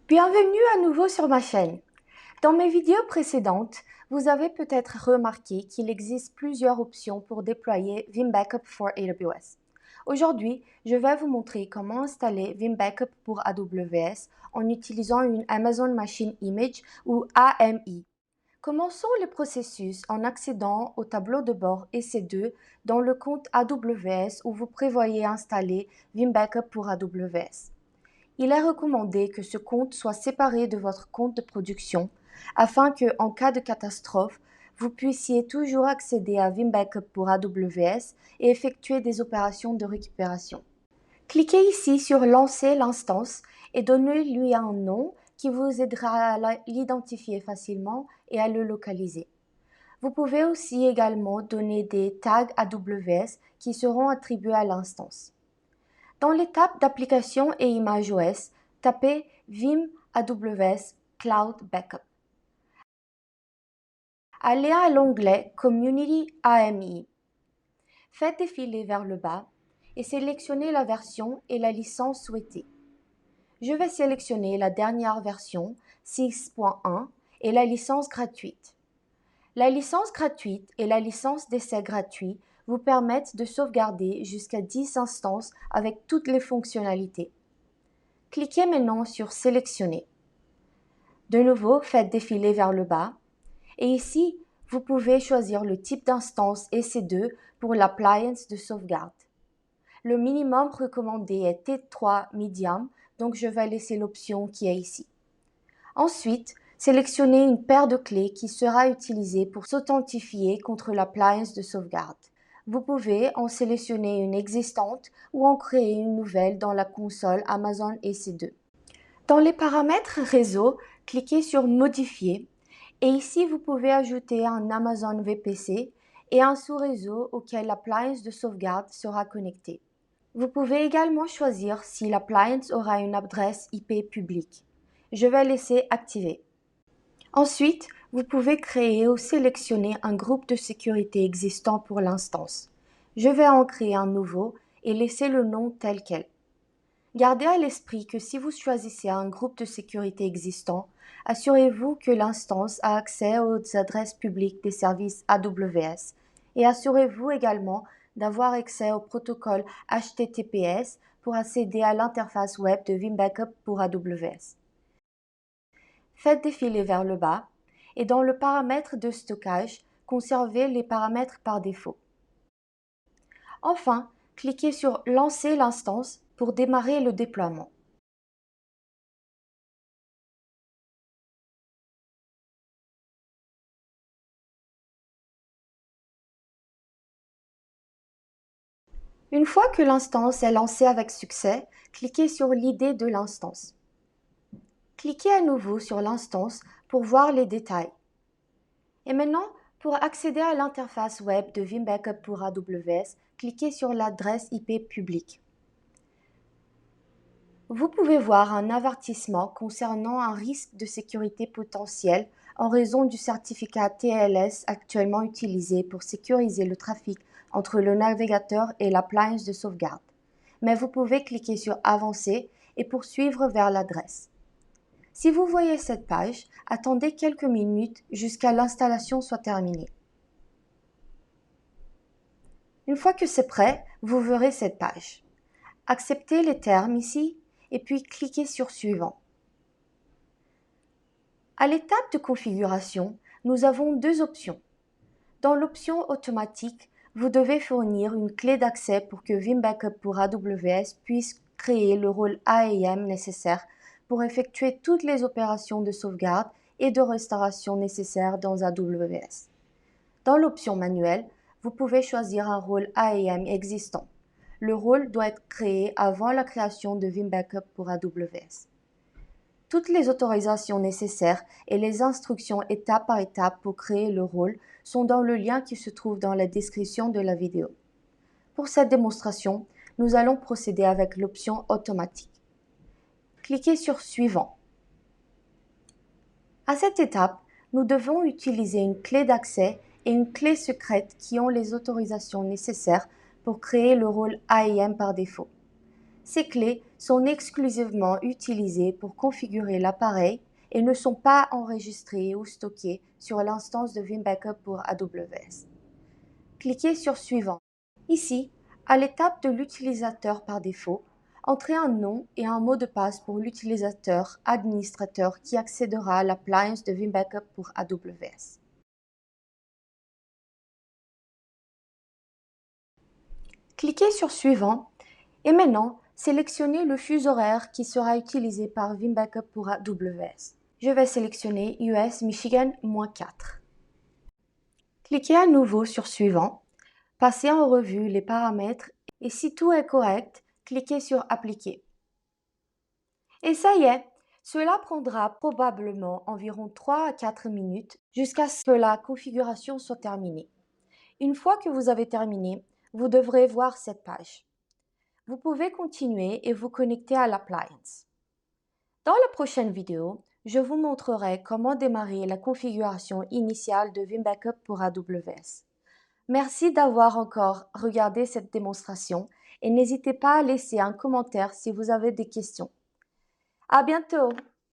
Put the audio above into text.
Bienvenue à nouveau sur ma chaîne. Dans mes vidéos précédentes, vous avez peut-être remarqué qu'il existe plusieurs options pour déployer Vim Backup for AWS. Aujourd'hui, je vais vous montrer comment installer Vim Backup pour AWS en utilisant une Amazon Machine Image ou AMI. Commençons le processus en accédant au tableau de bord EC2 dans le compte AWS où vous prévoyez installer Vim Backup pour AWS. Il est recommandé que ce compte soit séparé de votre compte de production afin que, en cas de catastrophe, vous puissiez toujours accéder à Vim Backup pour AWS et effectuer des opérations de récupération. Cliquez ici sur Lancer l'instance et donnez-lui un nom qui vous aidera à l'identifier facilement et à le localiser. Vous pouvez aussi également donner des tags AWS qui seront attribués à l'instance. Dans l'étape d'application et ImageOS, tapez Vim AWS Cloud Backup. Allez à l'onglet Community AMI. Faites défiler vers le bas et sélectionnez la version et la licence souhaitée. Je vais sélectionner la dernière version 6.1 et la licence gratuite. La licence gratuite et la licence d'essai gratuit vous permettent de sauvegarder jusqu'à 10 instances avec toutes les fonctionnalités. Cliquez maintenant sur Sélectionner. De nouveau, faites défiler vers le bas. Et ici, vous pouvez choisir le type d'instance EC2 pour l'appliance de sauvegarde. Le minimum recommandé est T3 Medium, donc je vais laisser l'option qui est ici. Ensuite, sélectionnez une paire de clés qui sera utilisée pour s'authentifier contre l'appliance de sauvegarde. Vous pouvez en sélectionner une existante ou en créer une nouvelle dans la console Amazon EC2. Dans les paramètres réseau, cliquez sur Modifier et ici vous pouvez ajouter un Amazon VPC et un sous-réseau auquel l'appliance de sauvegarde sera connectée. Vous pouvez également choisir si l'appliance aura une adresse IP publique. Je vais laisser activer. Ensuite, vous pouvez créer ou sélectionner un groupe de sécurité existant pour l'instance. Je vais en créer un nouveau et laisser le nom tel quel. Gardez à l'esprit que si vous choisissez un groupe de sécurité existant, assurez-vous que l'instance a accès aux adresses publiques des services AWS et assurez-vous également d'avoir accès au protocole HTTPS pour accéder à l'interface web de Vim Backup pour AWS. Faites défiler vers le bas et dans le paramètre de stockage, conservez les paramètres par défaut. Enfin, cliquez sur Lancer l'instance pour démarrer le déploiement. Une fois que l'instance est lancée avec succès, cliquez sur l'idée de l'instance. Cliquez à nouveau sur l'instance pour voir les détails. Et maintenant, pour accéder à l'interface web de Vim Backup pour AWS, cliquez sur l'adresse IP publique. Vous pouvez voir un avertissement concernant un risque de sécurité potentiel en raison du certificat TLS actuellement utilisé pour sécuriser le trafic entre le navigateur et l'appliance de sauvegarde. Mais vous pouvez cliquer sur Avancer et poursuivre vers l'adresse. Si vous voyez cette page, attendez quelques minutes jusqu'à l'installation soit terminée. Une fois que c'est prêt, vous verrez cette page. Acceptez les termes ici et puis cliquez sur Suivant. À l'étape de configuration, nous avons deux options. Dans l'option automatique, vous devez fournir une clé d'accès pour que Vim Backup pour AWS puisse créer le rôle AAM nécessaire pour effectuer toutes les opérations de sauvegarde et de restauration nécessaires dans AWS. Dans l'option manuelle, vous pouvez choisir un rôle AAM existant. Le rôle doit être créé avant la création de Vim Backup pour AWS. Toutes les autorisations nécessaires et les instructions étape par étape pour créer le rôle sont dans le lien qui se trouve dans la description de la vidéo. Pour cette démonstration, nous allons procéder avec l'option automatique. Cliquez sur Suivant. À cette étape, nous devons utiliser une clé d'accès et une clé secrète qui ont les autorisations nécessaires pour créer le rôle AAM par défaut. Ces clés sont exclusivement utilisées pour configurer l'appareil et ne sont pas enregistrées ou stockées sur l'instance de Vim Backup pour AWS. Cliquez sur Suivant. Ici, à l'étape de l'utilisateur par défaut, entrez un nom et un mot de passe pour l'utilisateur administrateur qui accédera à l'appliance de Vim Backup pour AWS. Cliquez sur Suivant et maintenant, sélectionnez le fuseau horaire qui sera utilisé par Vim Backup pour AWS. Je vais sélectionner US Michigan -4. Cliquez à nouveau sur Suivant, passez en revue les paramètres et si tout est correct, cliquez sur Appliquer. Et ça y est, cela prendra probablement environ 3 à 4 minutes jusqu'à ce que la configuration soit terminée. Une fois que vous avez terminé, vous devrez voir cette page. Vous pouvez continuer et vous connecter à l'appliance. Dans la prochaine vidéo, je vous montrerai comment démarrer la configuration initiale de Vim Backup pour AWS. Merci d'avoir encore regardé cette démonstration et n'hésitez pas à laisser un commentaire si vous avez des questions. À bientôt!